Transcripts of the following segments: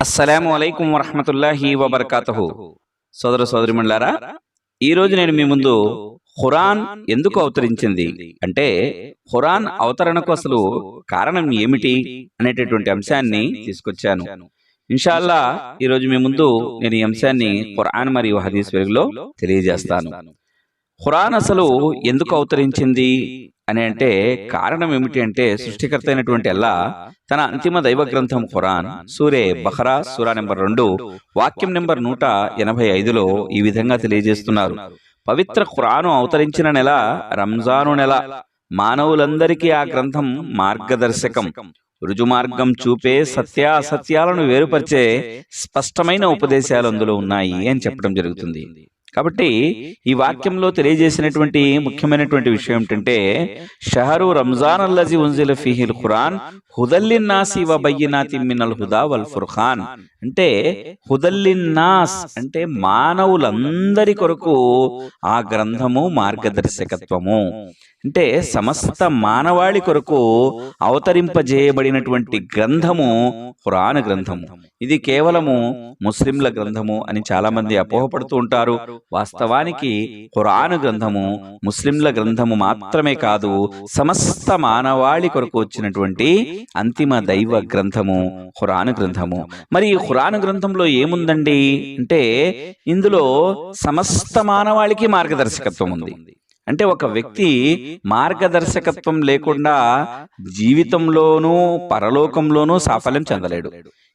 అస్సలాము అలైకుం వరహ్మతుల్లాహి వబర్కాతుహు. సోదర సోదరిమణులారా, ఈరోజు నేను మీ ముందు ఖురాన్ ఎందుకు అవతరించింది అంటే ఖురాన్ అవతరణకు అసలు కారణం ఏమిటి అనేటటువంటి అంశాన్ని తీసుకొచ్చాను. ఇన్షాల్లా ఈరోజు మీ ముందు నేను ఈ అంశాన్ని ఖురాన్ మరియు హదీస్ వెలుగులో తెలియజేస్తాను. ఖురాన్ అసలు ఎందుకు అవతరించింది అని అంటే కారణం ఏమిటి అంటే సృష్టికర్త అయినటువంటి అల్లాహ్ తన అంతిమ దైవ గ్రంథం ఖురాన్ సూరే బఖరా సూరా నెంబర్ 2 వాక్యం నెంబర్ 185లో ఈ విధంగా తెలియజేస్తున్నారు. పవిత్ర ఖురాను అవతరించిన నెల రంజాను నెల. మానవులందరికీ ఆ గ్రంథం మార్గదర్శకం, రుజుమార్గం చూపే సత్యాసత్యాలను వేరుపరిచే స్పష్టమైన ఉపదేశాలు అందులో ఉన్నాయి అని చెప్పడం జరుగుతుంది. కాబట్టి ఈ వాక్యంలో తెలియజేసినటువంటి ముఖ్యమైనటువంటి విషయం ఏంటంటే షహరు రంజాన్ అల్లజీ ఉన్జిల ఫీహిల్ ఖురాన్ హుదల్లిన్నాసి వ బయ్యినాతిం మినల్ హుదా వల్ ఫుర్ఖాన్. అంటే హుదల్లిన్నాస్ అంటే మానవులందరి కొరకు ఆ గ్రంథము మార్గదర్శకత్వము, అంటే సమస్త మానవాళి కొరకు అవతరింపజేయబడినటువంటి గ్రంథము ఖురాన్ గ్రంథము. ఇది కేవలము ముస్లింల గ్రంథము అని చాలా మంది అపోహపడుతూ ఉంటారు. వాస్తవానికి ఖురాన్ గ్రంథము ముస్లింల గ్రంథము మాత్రమే కాదు, సమస్త మానవాళి కొరకు వచ్చినటువంటి అంతిమ దైవ గ్రంథము ఖురాన్ గ్రంథము. మరి ఈ ఖురాన్ గ్రంథంలో ఏముందండి అంటే ఇందులో సమస్త మానవాళికి మార్గదర్శకత్వం ఉంది. అంటే ఒక వ్యక్తి మార్గదర్శకత్వం లేకుండా జీవితంలోనూ పరలోకంలోనూ సాఫల్యం చెందలేడు.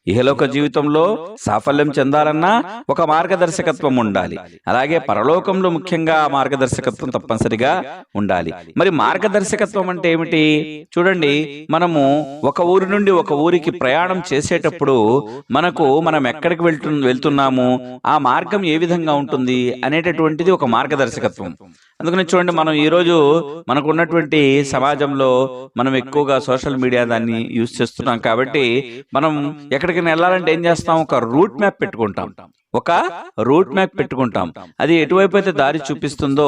ఇహలోక జీవితంలో సాఫల్యం చెందాలన్నా ఒక మార్గదర్శకత్వం ఉండాలి, అలాగే పరలోకంలో ముఖ్యంగా మార్గదర్శకత్వం తప్పనిసరిగా ఉండాలి. మరి మార్గదర్శకత్వం అంటే ఏమిటి? చూడండి, మనము ఒక ఊరి నుండి ఒక ఊరికి ప్రయాణం చేసేటప్పుడు మనం ఎక్కడికి వెళ్తున్నాము, ఆ మార్గం ఏ విధంగా ఉంటుంది అనేటటువంటిది ఒక మార్గదర్శకత్వం. అందుకని చూడండి, మనం ఈరోజు మనకు ఉన్నటువంటి సమాజంలో మనం ఎక్కువగా సోషల్ మీడియా దాన్ని యూజ్ చేస్తున్నాం. కాబట్టి మనం ఎక్కడికి వెళ్ళాలంటే ఏం చేస్తాం, ఒక రూట్ మ్యాప్ పెట్టుకుంటాం. అది ఎటువైపు అయితే దారి చూపిస్తుందో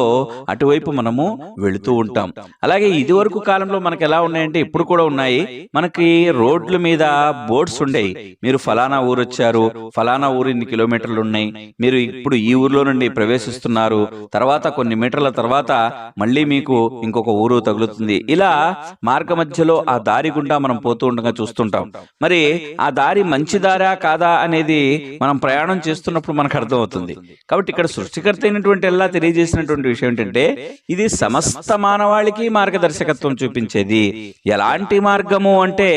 అటువైపు మనము వెళుతూ ఉంటాం. అలాగే ఇది వరకు కాలంలో మనకి ఎలా ఉన్నాయంటే, ఇప్పుడు కూడా ఉన్నాయి, మనకి రోడ్ల మీద బోర్డ్స్ ఉండేవి. మీరు ఫలానా ఊరు వచ్చారు, ఫలానా ఊరు ఇన్ని కిలోమీటర్లు ఉన్నాయి, మీరు ఇప్పుడు ఈ ఊర్లో నుండి ప్రవేశిస్తున్నారు, తర్వాత కొన్ని మీటర్ల తర్వాత మళ్ళీ మీకు ఇంకొక ఊరు తగులుతుంది. ఇలా మార్గ మధ్యలో ఆ దారి గుండా మనం పోతూ ఉండగా చూస్తుంటాం. మరి ఆ దారి మంచి దారా కాదా అనేది మనం ప్రయాణం చేస్తున్నప్పుడు మనకు అర్థమవుతుంది. కాబట్టి ఇక్కడ సృష్టికర్త అయినటువంటి అల్లాహ్ తెలియజేసినటువంటి విషయం ఏంటంటే ఇది సమస్త మానవాళికి మార్గదర్శకత్వం చూపించేది. ఎలాంటి మార్గము అంటే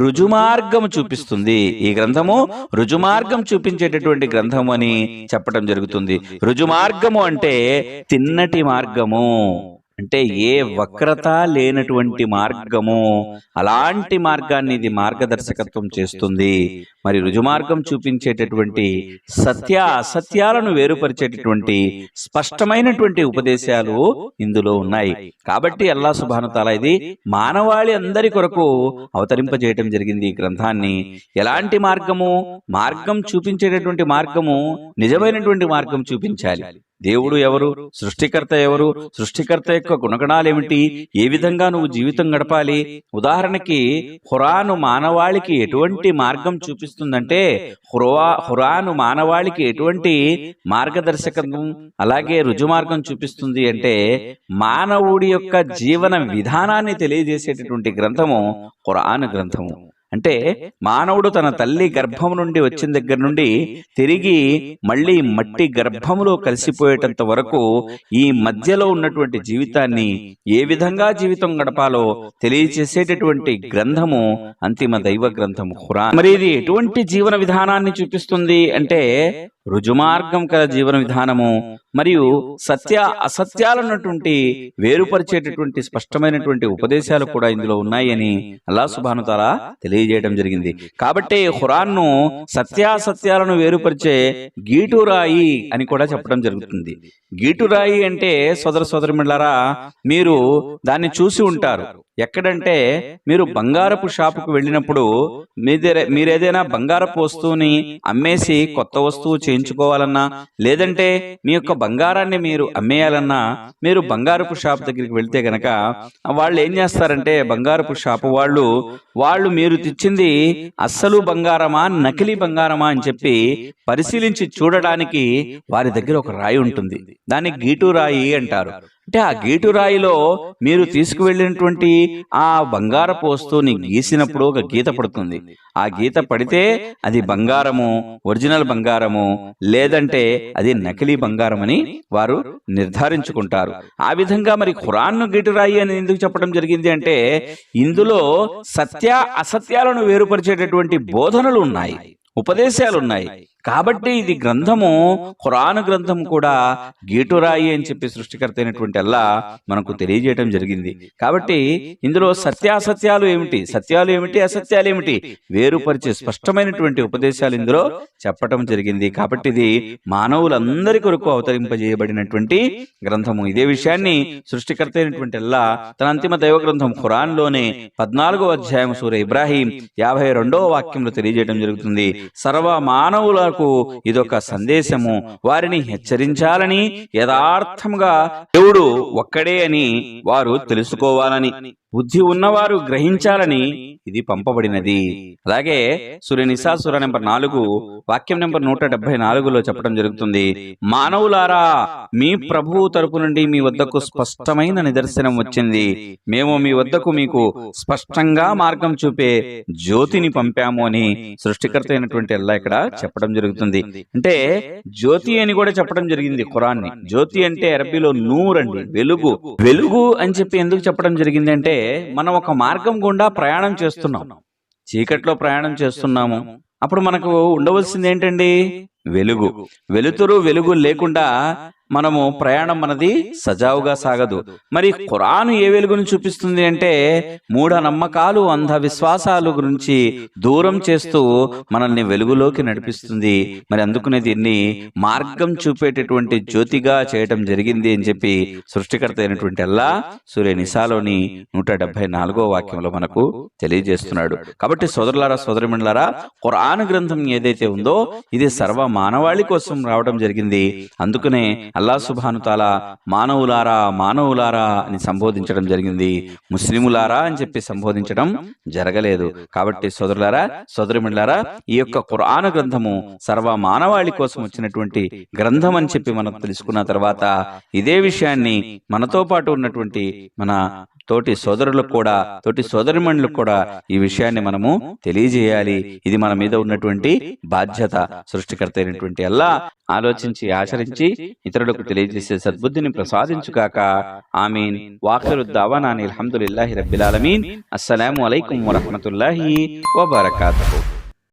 రుజుమార్గము చూపిస్తుంది. ఈ గ్రంథము రుజుమార్గం చూపించేటటువంటి గ్రంథము అని చెప్పడం జరుగుతుంది. రుజుమార్గము అంటే తిన్నటి మార్గము, అంటే ఏ వక్రత లేనటువంటి మార్గము, అలాంటి మార్గాన్ని ఇది మార్గదర్శకత్వం చేస్తుంది. మరి రుజుమార్గం చూపించేటటువంటి సత్య అసత్యాలను వేరుపరిచేటటువంటి స్పష్టమైనటువంటి ఉపదేశాలు ఇందులో ఉన్నాయి. కాబట్టి అల్లాహ్ సుబ్హానహు తఆలా ఇది మానవాళి అందరి కొరకు అవతరింపజేయటం జరిగింది ఈ గ్రంథాన్ని. ఎలాంటి మార్గం చూపించేటటువంటి మార్గము నిజమైనటువంటి మార్గం చూపించాలి. దేవుడు ఎవరు, సృష్టికర్త ఎవరు, సృష్టికర్త యొక్క గుణగణాలు ఏమిటి, ఏ విధంగా నువ్వు జీవితం గడపాలి. ఉదాహరణకి ఖురాను మానవాళికి ఎటువంటి మార్గం చూపిస్తుందంటే ఖురాను మానవాళికి ఎటువంటి మార్గదర్శకత్వం అలాగే రుజుమార్గం చూపిస్తుంది అంటే మానవుడి యొక్క జీవన విధానాన్ని తెలియజేసేటటువంటి గ్రంథము ఖురాన్ గ్రంథము. అంటే మానవుడు తన తల్లి గర్భం నుండి వచ్చిన దగ్గర నుండి తిరిగి మళ్ళీ మట్టి గర్భములో కలిసిపోయేటంత వరకు ఈ మధ్యలో ఉన్నటువంటి జీవితాన్ని ఏ విధంగా జీవితం గడపాలో తెలియజేసేటటువంటి గ్రంథము అంతిమ దైవ గ్రంథము ఖురాన్. మరి ఇది ఎటువంటి జీవన విధానాన్ని చూపిస్తుంది అంటే రుజుమార్గం కల జీవన విధానము మరియు సత్య అసత్యాలన్నటువంటి వేరుపరిచేటటువంటి స్పష్టమైనటువంటి ఉపదేశాలు కూడా ఇందులో ఉన్నాయి అని అల్లాహ్ సుబ్హానహు తఆలా తెలియజేయడం జరిగింది. కాబట్టి ఖురాన్ను సత్యాసత్యాలను వేరుపరిచే గీటురాయి అని కూడా చెప్పడం జరుగుతుంది. గీటురాయి అంటే సోదర సోదరిమణులారా, మీరు దాన్ని చూసి ఉంటారు. ఎక్కడంటే మీరు బంగారపు షాపుకు వెళ్ళినప్పుడు మీరేదైనా బంగారపు వస్తువుని అమ్మేసి కొత్త వస్తువు చేయించుకోవాలన్నా, లేదంటే మీ యొక్క బంగారాన్ని మీరు అమ్మేయాలన్నా మీరు బంగారపు షాప్ దగ్గరికి వెళ్తే గనక వాళ్ళు ఏం చేస్తారంటే, బంగారపు షాపు వాళ్ళు మీరు తెచ్చింది అస్సలు బంగారమా నకిలీ బంగారమా అని చెప్పి పరిశీలించి చూడడానికి వారి దగ్గర ఒక రాయి ఉంటుంది. దాన్ని గీటు రాయి అంటారు. అంటే ఆ గీటు రాయిలో మీరు తీసుకువెళ్ళినటువంటి ఆ బంగారపు వస్తువుని గీసినప్పుడు ఒక గీత పడుతుంది. ఆ గీత పడితే అది బంగారము, ఒరిజినల్ బంగారము, లేదంటే అది నకిలీ బంగారం అని వారు నిర్ధారించుకుంటారు. ఆ విధంగా మరి ఖురాన్ను గీటు రాయి అని ఎందుకు చెప్పడం జరిగింది అంటే, ఇందులో సత్య అసత్యాలను వేరుపరిచేటటువంటి బోధనలు ఉన్నాయి, ఉపదేశాలు ఉన్నాయి. కాబట్టి ఇది గ్రంథము, ఖురాను గ్రంథం కూడా గీటురాయి అని చెప్పి సృష్టికర్త అయినటువంటి అల్లా మనకు తెలియజేయడం జరిగింది. కాబట్టి ఇందులో సత్యాసత్యాలు ఏమిటి, సత్యాలు ఏమిటి, అసత్యాలు ఏమిటి వేరుపరిచే స్పష్టమైనటువంటి ఉపదేశాలు ఇందులో చెప్పటం జరిగింది. కాబట్టి ఇది మానవులందరి కొరకు అవతరింపజేయబడినటువంటి గ్రంథము. ఇదే విషయాన్ని సృష్టికర్త అయినటువంటి అల్లా తన అంతిమ దైవ గ్రంథం ఖురాన్లోనే 14వ అధ్యాయం సూర ఇబ్రాహీం 52వ వాక్యంలో తెలియజేయడం జరుగుతుంది. సర్వ మానవుల ఇదొక సందేశము, వారిని హెచ్చరించాలని, యథార్థంగా దేవుడు ఒక్కడే అని వారు తెలుసుకోవాలని, బుద్ధి ఉన్నవారు గ్రహించాలని ఇది పంపబడినది. అలాగే సూర నిసా సూర నెంబర్ 4 వాక్యం నెంబర్ 174లో చెప్పడం జరుగుతుంది, మానవులారా మీ ప్రభువు తరపు నుండి మీ వద్దకు స్పష్టమైన నిదర్శనం వచ్చింది, మేము మీ వద్దకు మీకు స్పష్టంగా మార్గం చూపే జ్యోతిని పంపాము అని సృష్టికర్త అయినటువంటి అల్లా ఇక్కడ చెప్పడం జరుగుతుంది. అంటే జ్యోతి అని కూడా చెప్పడం జరిగింది ఖురాన్ని. జ్యోతి అంటే అరబీలో నూర్ అండి, వెలుగు. వెలుగు అని చెప్పి ఎందుకు చెప్పడం జరిగింది అంటే, మనం ఒక మార్గం గుండా ప్రయాణం చేస్తున్నాం, చీకట్లో ప్రయాణం చేస్తున్నాము, అప్పుడు మనకు ఉండవలసింది ఏంటండి, వెలుగు. వెలుతురు వెలుగు లేకుండా మనము ప్రయాణం మనది సజావుగా సాగదు. మరి ఖురాను ఏ వెలుగును చూపిస్తుంది అంటే, మూఢనమ్మకాలు, అంధవిశ్వాసాలు గురించి దూరం చేస్తూ మనల్ని వెలుగులోకి నడిపిస్తుంది. మరి అందుకునే దీన్ని మార్గం చూపేటటువంటి జ్యోతిగా చేయటం జరిగింది అని చెప్పి సృష్టికర్త అయినటువంటి అల్లా సూర నిసాలోని 174వ వాక్యంలో మనకు తెలియజేస్తున్నాడు. కాబట్టి సోదరులారా, సోదరిమణులారా, ఖురాను గ్రంథం ఏదైతే ఉందో ఇది సర్వ మానవాళి కోసం రావడం జరిగింది. అందుకనే అల్లా సుబ్హాను తాలా మానవులారా మానవులారా అని సంబోధించడం జరిగింది, ముస్లిములారా అని చెప్పి సంబోధించడం జరగలేదు. కాబట్టి సోదరులారా, సోదరిమణులారా, ఈ యొక్క ఖురాను గ్రంథము సర్వ మానవాళి కోసం వచ్చినటువంటి గ్రంథం అని చెప్పి మనం తెలుసుకున్న తర్వాత ఇదే విషయాన్ని మనతో పాటు ఉన్నటువంటి మన తోటి సోదరులకు కూడా, తోటి సోదరిమణులకు కూడా ఈ విషయాన్ని మనము తెలియజేయాలి. ఇది మన మీద ఉన్నటువంటి బాధ్యత. సృష్టికర్త అయినటువంటి అల్లా ఆలోచించి ఆచరించి ఇతరులకు తెలియజేసే సద్బుద్ధిని ప్రసాదించుగాక. ఆమీన్. వాఖిరు దావానా అల్హమ్దులిల్లాహి రబ్బిల్ ఆలమీన్. అస్సలాము అలైకుం వరహ్మతుల్లాహి వబరకాతుహు.